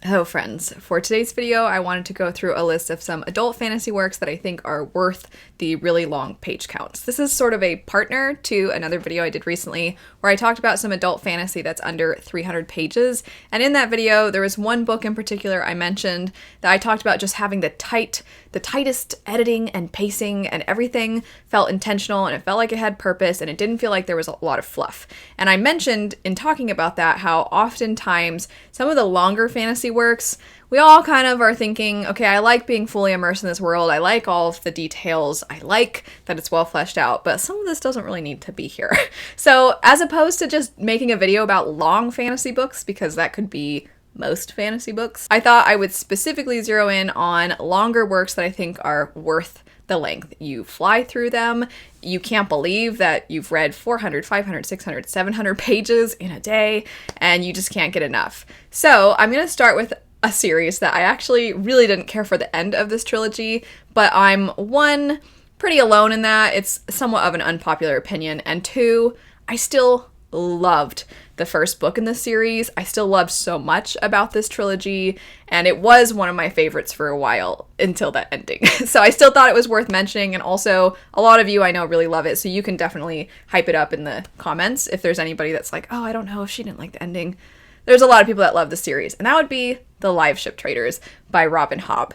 Hello friends, for today's video I wanted to go through a list of some adult fantasy works that I think are worth the really long page counts. This is sort of a partner to another video I did recently where I talked about some adult fantasy that's under 300 pages, and in that video there was one book in particular I mentioned that I talked about just having the tightest editing and pacing, and everything felt intentional and it felt like it had purpose and it didn't feel like there was a lot of fluff. And I mentioned in talking about that how oftentimes some of the longer fantasy works, we all kind of are thinking, okay, I like being fully immersed in this world, I like all of the details, I like that it's well fleshed out, but some of this doesn't really need to be here. So as opposed to just making a video about long fantasy books, because that could be most fantasy books, I thought I would specifically zero in on longer works that I think are worth the length. You fly through them, you can't believe that you've read 400, 500, 600, 700 pages in a day, and you just can't get enough. So I'm going to start with a series that I actually really didn't care for the end of this trilogy, but I'm one, pretty alone in that. It's somewhat of an unpopular opinion, and two, I still loved the first book in this series. I still loved so much about this trilogy, and it was one of my favorites for a while until that ending. So I still thought it was worth mentioning, and also a lot of you I know really love it, so you can definitely hype it up in the comments if there's anybody that's like, oh, I don't know if she didn't like the ending. There's a lot of people that love the series, and that would be The Live Ship Traders by Robin Hobb.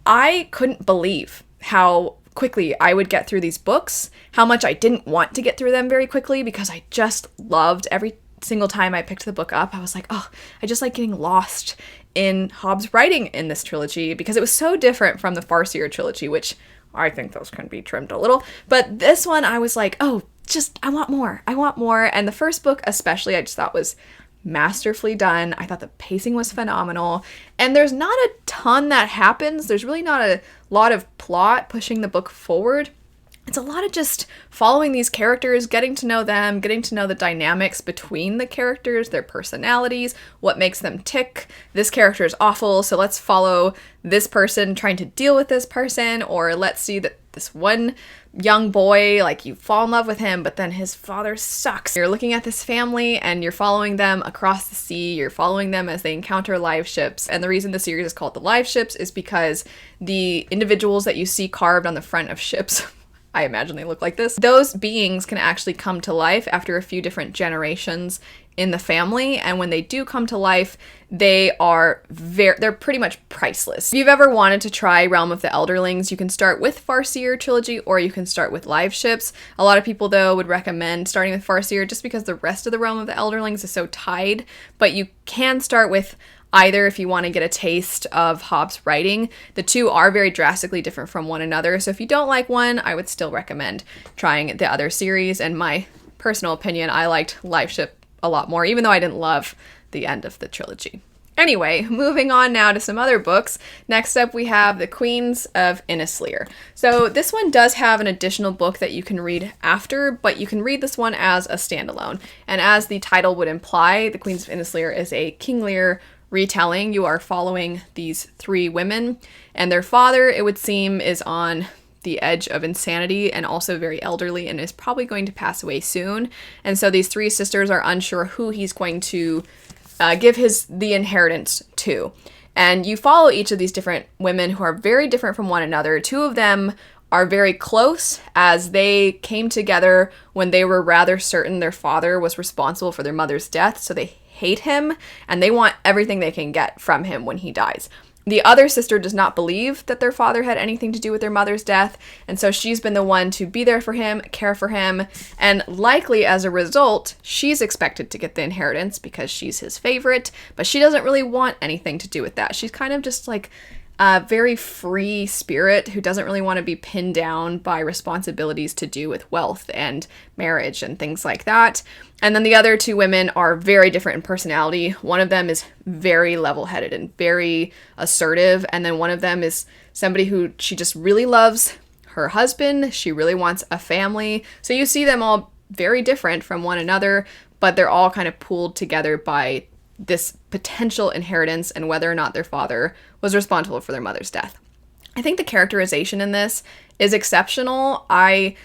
I couldn't believe how quickly I would get through these books, how much I didn't want to get through them very quickly because I just loved every single time I picked the book up. I was like, oh, I just like getting lost in Hobb's writing in this trilogy because it was so different from the Farseer trilogy, which I think those can be trimmed a little. But this one, I was like, oh, I want more. I want more. And the first book especially, I just thought was masterfully done. I thought the pacing was phenomenal, and there's not a ton that happens. There's really not a lot of plot pushing the book forward. It's a lot of just following these characters, getting to know them, getting to know the dynamics between the characters, their personalities, what makes them tick. This character is awful, so let's follow this person trying to deal with this person, or let's see that this one young boy, like, you fall in love with him, but then his father sucks. You're looking at this family and you're following them across the sea, you're following them as they encounter live ships. And the reason the series is called The Live Ships is because the individuals that you see carved on the front of ships, I imagine they look like this, those beings can actually come to life after a few different generations in the family, and when they do come to life, they're pretty much priceless. If you've ever wanted to try Realm of the Elderlings, you can start with Farseer trilogy or you can start with Live Ships. A lot of people though would recommend starting with Farseer just because the rest of the Realm of the Elderlings is so tied, but you can start with either if you want to get a taste of Hobb's writing. The two are very drastically different from one another, so if you don't like one, I would still recommend trying the other series. And my personal opinion, I liked Live Ship a lot more, even though I didn't love the end of the trilogy. Anyway, moving on now to some other books. Next up we have The Queens of Innis Lear. So this one does have an additional book that you can read after, but you can read this one as a standalone. And as the title would imply, The Queens of Innis Lear is a King Lear retelling. You are following these three women, and their father, it would seem, is on the edge of insanity and also very elderly and is probably going to pass away soon. And so these three sisters are unsure who he's going to give the inheritance to. And you follow each of these different women who are very different from one another. Two of them are very close as they came together when they were rather certain their father was responsible for their mother's death, so they hate him and they want everything they can get from him when he dies. The other sister does not believe that their father had anything to do with their mother's death, and so she's been the one to be there for him, care for him, and likely as a result, she's expected to get the inheritance because she's his favorite, but she doesn't really want anything to do with that. She's kind of just like a very free spirit who doesn't really want to be pinned down by responsibilities to do with wealth and marriage and things like that. And then the other two women are very different in personality. One of them is very level-headed and very assertive, and then one of them is somebody who she just really loves her husband. She really wants a family. So you see them all very different from one another, but they're all kind of pooled together by this potential inheritance and whether or not their father was responsible for their mother's death. I think the characterization in this is exceptional. I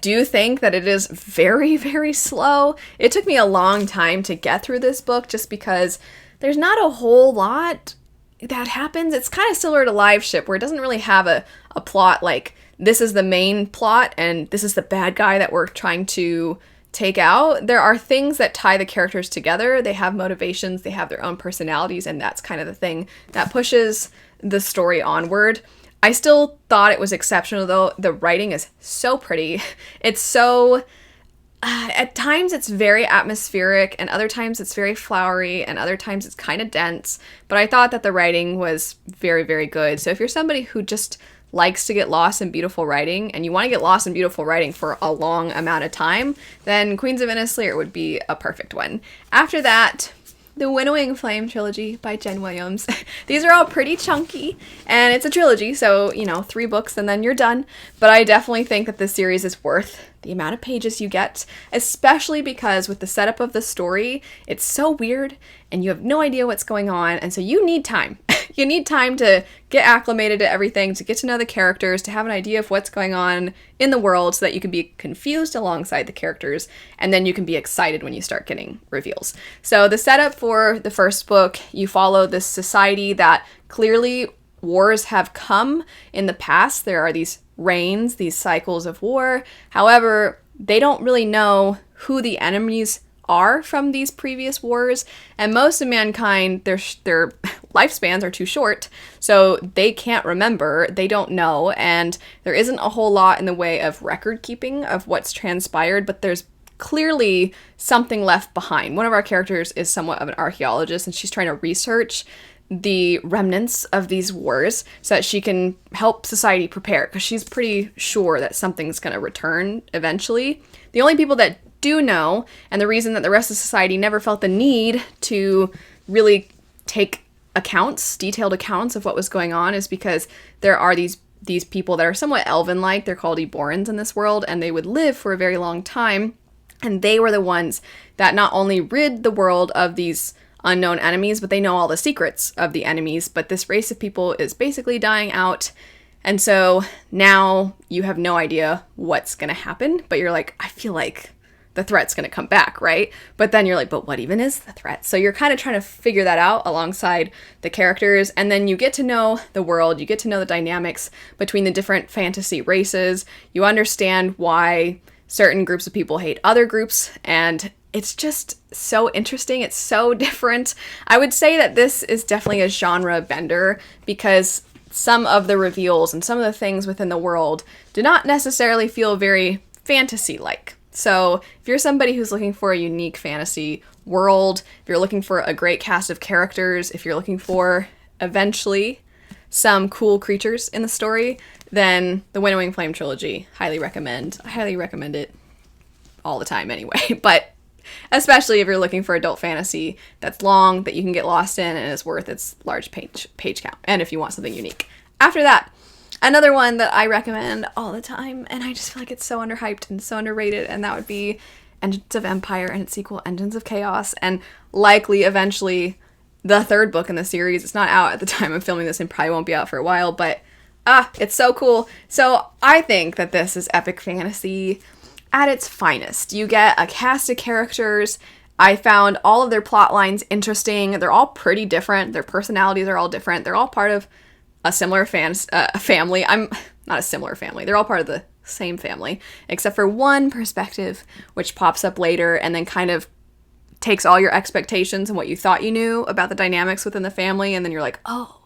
do think that it is very, very slow. It took me a long time to get through this book just because there's not a whole lot that happens. It's kind of similar to Live Ship, where it doesn't really have a plot like this is the main plot and this is the bad guy that we're trying to take out. There are things that tie the characters together. They have motivations, they have their own personalities, and that's kind of the thing that pushes the story onward. I still thought it was exceptional, though. The writing is so pretty. It's so... at times it's very atmospheric, and other times it's very flowery, and other times it's kind of dense. But I thought that the writing was very, very good. So if you're somebody who just likes to get lost in beautiful writing, and you want to get lost in beautiful writing for a long amount of time, then Queens of Innis Lear would be a perfect one. After that, the Winnowing Flame trilogy by Jen Williams. These are all pretty chunky, and it's a trilogy, so, 3 books and then you're done. But I definitely think that this series is worth the amount of pages you get, especially because with the setup of the story, it's so weird, and you have no idea what's going on, and so you need time. You need time to get acclimated to everything, to get to know the characters, to have an idea of what's going on in the world so that you can be confused alongside the characters, and then you can be excited when you start getting reveals. So the setup for the first book, you follow this society that clearly wars have come in the past. There are these reigns, these cycles of war. However, they don't really know who the enemies are from these previous wars, and most of mankind, their lifespans are too short, so they can't remember, they don't know, and there isn't a whole lot in the way of record keeping of what's transpired, but there's clearly something left behind. One of our characters is somewhat of an archaeologist, and she's trying to research the remnants of these wars so that she can help society prepare, because she's pretty sure that something's going to return eventually. The only people that do know, and the reason that the rest of society never felt the need to really take detailed accounts of what was going on, is because there are these people that are somewhat elven-like. They're called Eborns in this world, and they would live for a very long time, and they were the ones that not only rid the world of these unknown enemies, but they know all the secrets of the enemies. But this race of people is basically dying out, and so now you have no idea what's going to happen, but you're like, I feel like the threat's going to come back, right? But then you're like, but what even is the threat? So you're kind of trying to figure that out alongside the characters, and then you get to know the world, you get to know the dynamics between the different fantasy races, you understand why certain groups of people hate other groups, and it's just so interesting. It's so different. I would say that this is definitely a genre bender, because some of the reveals and some of the things within the world do not necessarily feel very fantasy-like. So if you're somebody who's looking for a unique fantasy world, if you're looking for a great cast of characters, if you're looking for eventually some cool creatures in the story, then the Winnowing Flame trilogy, highly recommend. I highly recommend it all the time anyway, but especially if you're looking for adult fantasy that's long, that you can get lost in, and is worth its large page count, and if you want something unique. After that, another one that I recommend all the time, and I just feel like it's so underhyped and so underrated, and that would be Engines of Empire and its sequel, Engines of Chaos, and likely eventually the third book in the series. It's not out at the time of filming this and probably won't be out for a while, but it's so cool. So I think that this is epic fantasy at its finest. You get a cast of characters. I found all of their plot lines interesting. They're all pretty different. Their personalities are all different. They're all part of a similar family. I'm not a similar family. They're all part of the same family, except for one perspective, which pops up later and then kind of takes all your expectations and what you thought you knew about the dynamics within the family, and then you're like, oh,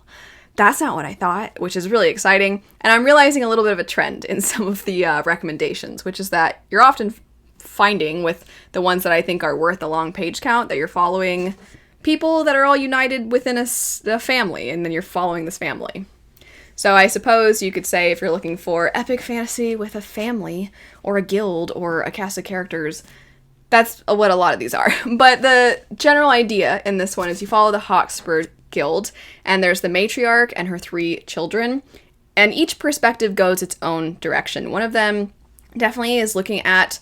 that's not what I thought, which is really exciting. And I'm realizing a little bit of a trend in some of the recommendations, which is that you're often finding with the ones that I think are worth a long page count that you're following people that are all united within a family, and then you're following this family. So I suppose you could say if you're looking for epic fantasy with a family or a guild or a cast of characters, that's what a lot of these are. But the general idea in this one is you follow the Hawkspur Guild, and there's the matriarch and her 3 children, and each perspective goes its own direction. One of them definitely is looking at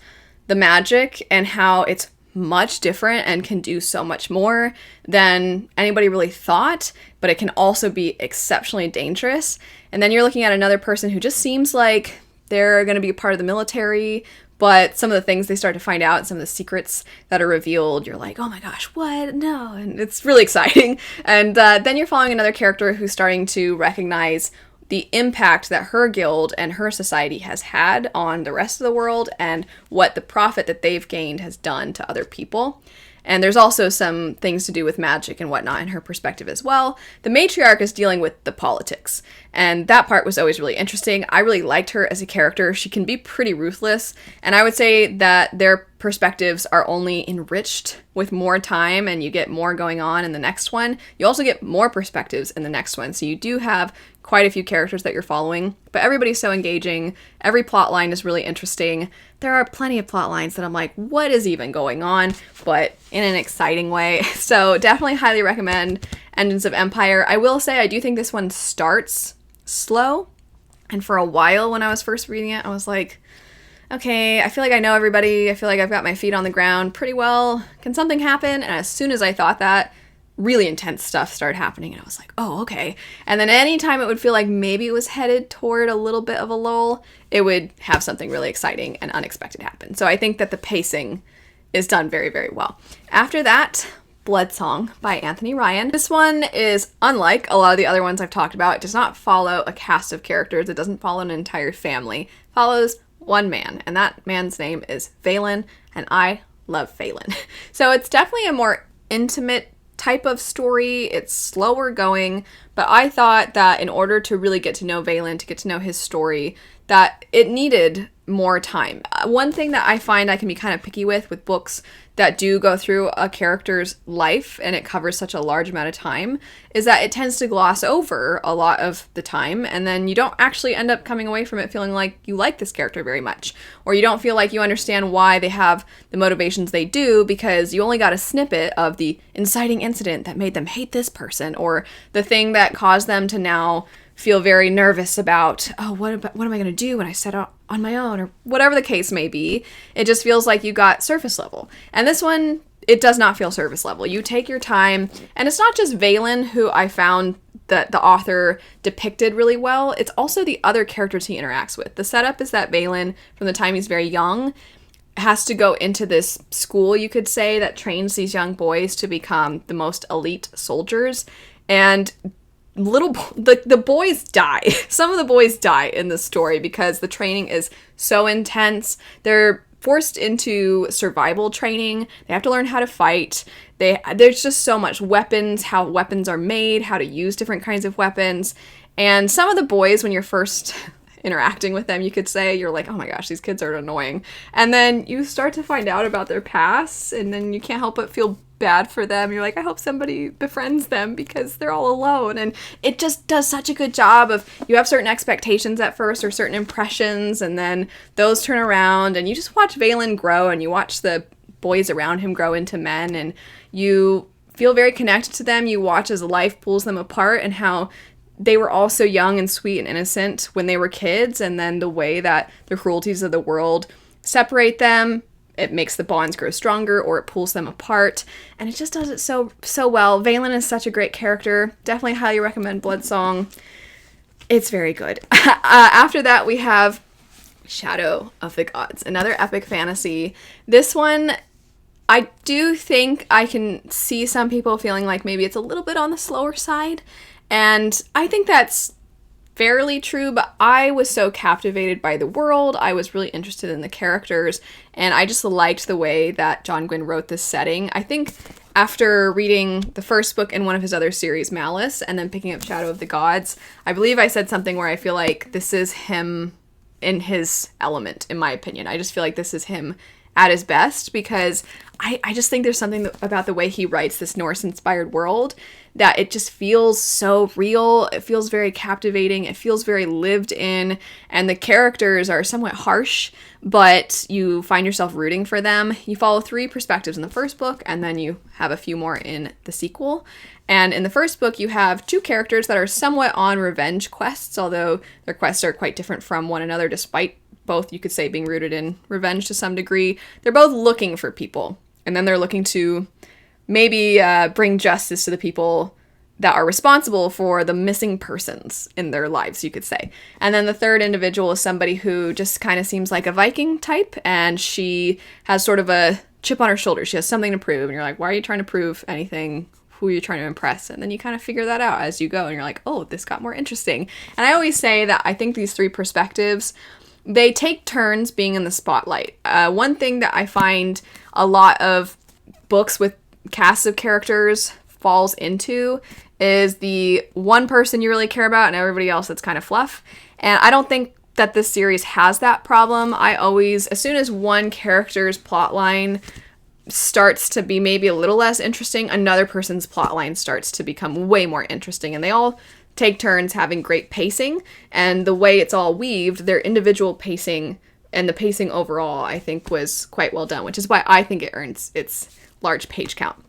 the magic and how it's much different and can do so much more than anybody really thought, but it can also be exceptionally dangerous. And then you're looking at another person who just seems like they're going to be a part of the military, But some of the things they start to find out, some of the secrets that are revealed, you're like, oh my gosh, what? No. And it's really exciting. And then you're following another character who's starting to recognize the impact that her guild and her society has had on the rest of the world and what the profit that they've gained has done to other people. And there's also some things to do with magic and whatnot in her perspective as well. The matriarch is dealing with the politics, and that part was always really interesting. I really liked her as a character. She can be pretty ruthless, and I would say that their perspectives are only enriched with more time, and you get more going on in the next one. You also get more perspectives in the next one, so you do have quite a few characters that you're following, but everybody's so engaging. Every plot line is really interesting. There are plenty of plot lines that I'm like, what is even going on? But in an exciting way. So definitely highly recommend Engines of Empire. I will say I do think this one starts slow. And for a while when I was first reading it, I was like, okay, I feel like I know everybody. I feel like I've got my feet on the ground pretty well. Can something happen? And as soon as I thought that, really intense stuff started happening, and I was like, oh, okay. And then anytime it would feel like maybe it was headed toward a little bit of a lull, it would have something really exciting and unexpected happen. So I think that the pacing is done very, very well. After that, Bloodsong by Anthony Ryan. This one is unlike a lot of the other ones I've talked about. It does not follow a cast of characters. It doesn't follow an entire family. It follows one man, and that man's name is Valen, and I love Valen. So it's definitely a more intimate type of story. It's slower going, but I thought that in order to really get to know Valen, to get to know his story, that it needed more time. One thing that I find I can be kind of picky with books that do go through a character's life and it covers such a large amount of time is that it tends to gloss over a lot of the time, and then you don't actually end up coming away from it feeling like you like this character very much, or you don't feel like you understand why they have the motivations they do because you only got a snippet of the inciting incident that made them hate this person, or the thing that caused them to now feel very nervous about, oh, what am I going to do when I set out on my own, or whatever the case may be. It just feels like you got surface level. And this one, it does not feel surface level. You take your time, and it's not just Valen who I found that the author depicted really well. It's also the other characters he interacts with. The setup is that Valen, from the time he's very young, has to go into this school, you could say, that trains these young boys to become the most elite soldiers. And the boys die. Some of the boys die in this story because the training is so intense. They're forced into survival training. They have to learn how to fight. There's just so much weapons, how weapons are made, how to use different kinds of weapons. And some of the boys, when you're first interacting with them, you could say, you're like, oh my gosh, these kids are annoying. And then you start to find out about their past, and then you can't help but feel bad for them. You're like, I hope somebody befriends them because they're all alone. And it just does such a good job of, you have certain expectations at first or certain impressions, and then those turn around, and you just watch Valen grow, and you watch the boys around him grow into men, and you feel very connected to them. You watch as life pulls them apart, and how they were all so young and sweet and innocent when they were kids, and then the way that the cruelties of the world separate them, it makes the bonds grow stronger, or it pulls them apart, and it just does it so well. Valen is such a great character. Definitely highly recommend Bloodsong. It's very good. After that, we have Shadow of the Gods, another epic fantasy. This one, I do think I can see some people feeling like maybe it's a little bit on the slower side, and I think that's fairly true, but I was so captivated by the world. I was really interested in the characters, and I just liked the way that John Gwynne wrote this setting. I think after reading the first book in one of his other series, Malice, and then picking up Shadow of the Gods, I believe I said something where I feel like this is him in his element, in my opinion. I just feel like this is him at his best, because I just think there's something about the way he writes this Norse-inspired world that it just feels so real. It feels very captivating. It feels very lived in, and the characters are somewhat harsh, but you find yourself rooting for them. You follow 3 perspectives in the first book, and then you have a few more in the sequel. And in the first book, you have 2 characters that are somewhat on revenge quests, although their quests are quite different from one another, despite both, you could say, being rooted in revenge to some degree. They're both looking for people, and then they're looking to maybe bring justice to the people that are responsible for the missing persons in their lives, you could say. And then the third individual is somebody who just kind of seems like a Viking type, and she has sort of a chip on her shoulder. She has something to prove, and you're like, why are you trying to prove anything? Who are you trying to impress? And then you kind of figure that out as you go, and you're like, oh, this got more interesting. And I always say that I think these three perspectives, they take turns being in the spotlight. One thing that I find a lot of books with casts of characters falls into is the one person you really care about and everybody else that's kind of fluff. And I don't think that this series has that problem. I always, as soon as one character's plotline starts to be maybe a little less interesting, another person's plotline starts to become way more interesting. And they all take turns having great pacing. And the way it's all weaved, their individual pacing and the pacing overall, I think, was quite well done, which is why I think it earns its large page count.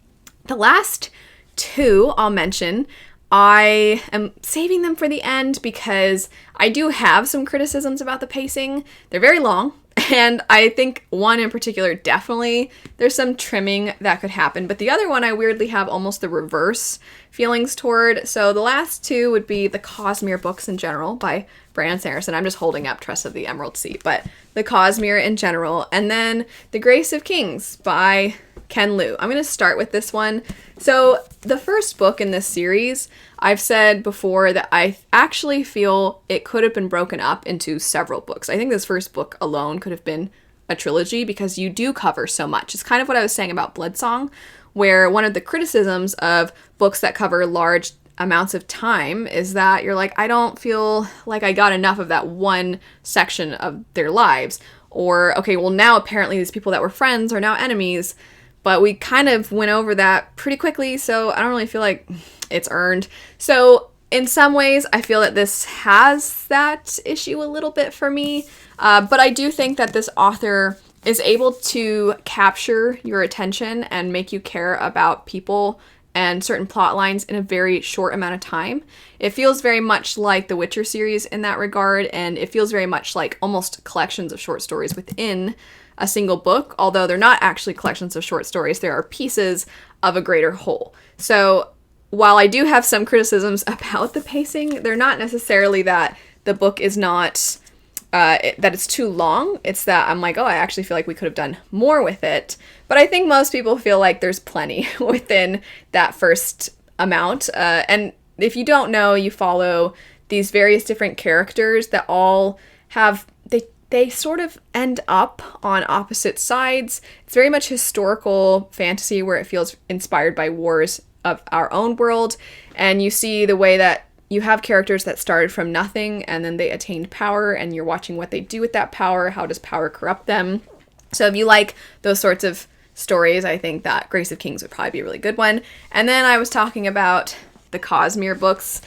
The last two I'll mention, I am saving them for the end because I do have some criticisms about the pacing. They're very long, and I think one in particular, definitely there's some trimming that could happen, but the other one I weirdly have almost the reverse feelings toward. So the last two would be the Cosmere books in general by Brandon Sanderson. I'm just holding up Trust of the Emerald Sea, but the Cosmere in general, and then The Grace of Kings by Ken Liu. I'm going to start with this one. So the first book in this series, I've said before that I actually feel it could have been broken up into several books. I think this first book alone could have been a trilogy because you do cover so much. It's kind of what I was saying about Bloodsong, where one of the criticisms of books that cover large amounts of time is that you're like, I don't feel like I got enough of that one section of their lives. Or, okay, well now apparently these people that were friends are now enemies. But we kind of went over that pretty quickly, so I don't really feel like it's earned. So in some ways, I feel that this has that issue a little bit for me. But I do think that this author is able to capture your attention and make you care about people and certain plot lines in a very short amount of time. It feels very much like the Witcher series in that regard, and it feels very much like almost collections of short stories within a single book, although they're not actually collections of short stories. There are pieces of a greater whole. So while I do have some criticisms about the pacing, they're not necessarily that the book is not, that it's too long. It's that I'm like, oh, I actually feel like we could have done more with it. But I think most people feel like there's plenty within that first amount. And if you don't know, you follow these various different characters that all have, they sort of end up on opposite sides. It's very much historical fantasy where it feels inspired by wars of our own world. And you see the way that you have characters that started from nothing and then they attained power, and you're watching what they do with that power. How does power corrupt them? So if you like those sorts of stories, I think that Grace of Kings would probably be a really good one. And then I was talking about the Cosmere books.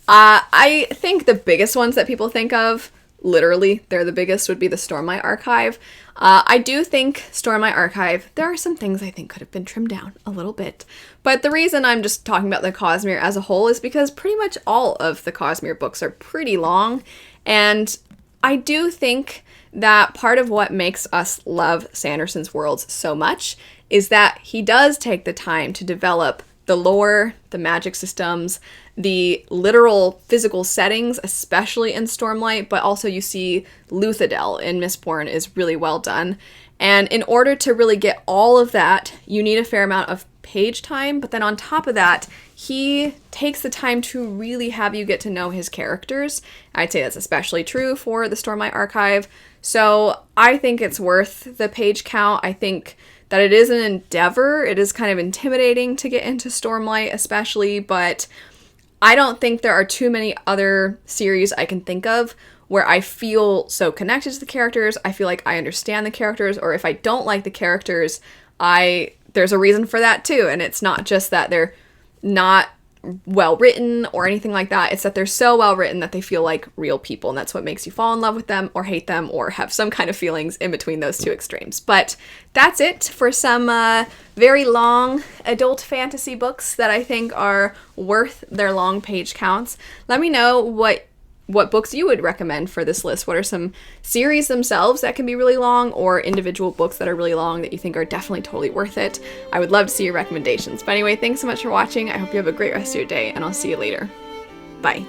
I think the biggest ones that people think of, literally, they're the biggest, would be the Stormlight Archive. I do think Stormlight Archive, there are some things I think could have been trimmed down a little bit. But the reason I'm just talking about the Cosmere as a whole is because pretty much all of the Cosmere books are pretty long. And I do think that part of what makes us love Sanderson's worlds so much is that he does take the time to develop the lore, the magic systems, the literal physical settings, especially in Stormlight, but also you see Luthadel in Mistborn is really well done. And in order to really get all of that, you need a fair amount of page time, but then on top of that, he takes the time to really have you get to know his characters. I'd say that's especially true for the Stormlight Archive. So I think it's worth the page count. I think that it is an endeavor. It is kind of intimidating to get into Stormlight especially, but I don't think there are too many other series I can think of where I feel so connected to the characters. I feel like I understand the characters, or if I don't like the characters, there's a reason for that too. And it's not just that they're not well written or anything like that. It's that they're so well written that they feel like real people, and that's what makes you fall in love with them or hate them or have some kind of feelings in between those two extremes. But that's it for some very long adult fantasy books that I think are worth their long page counts. Let me know what what books you would recommend for this list. What are some series themselves that can be really long, or individual books that are really long that you think are definitely totally worth it? I would love to see your recommendations. But anyway, thanks so much for watching. I hope you have a great rest of your day, and I'll see you later. Bye.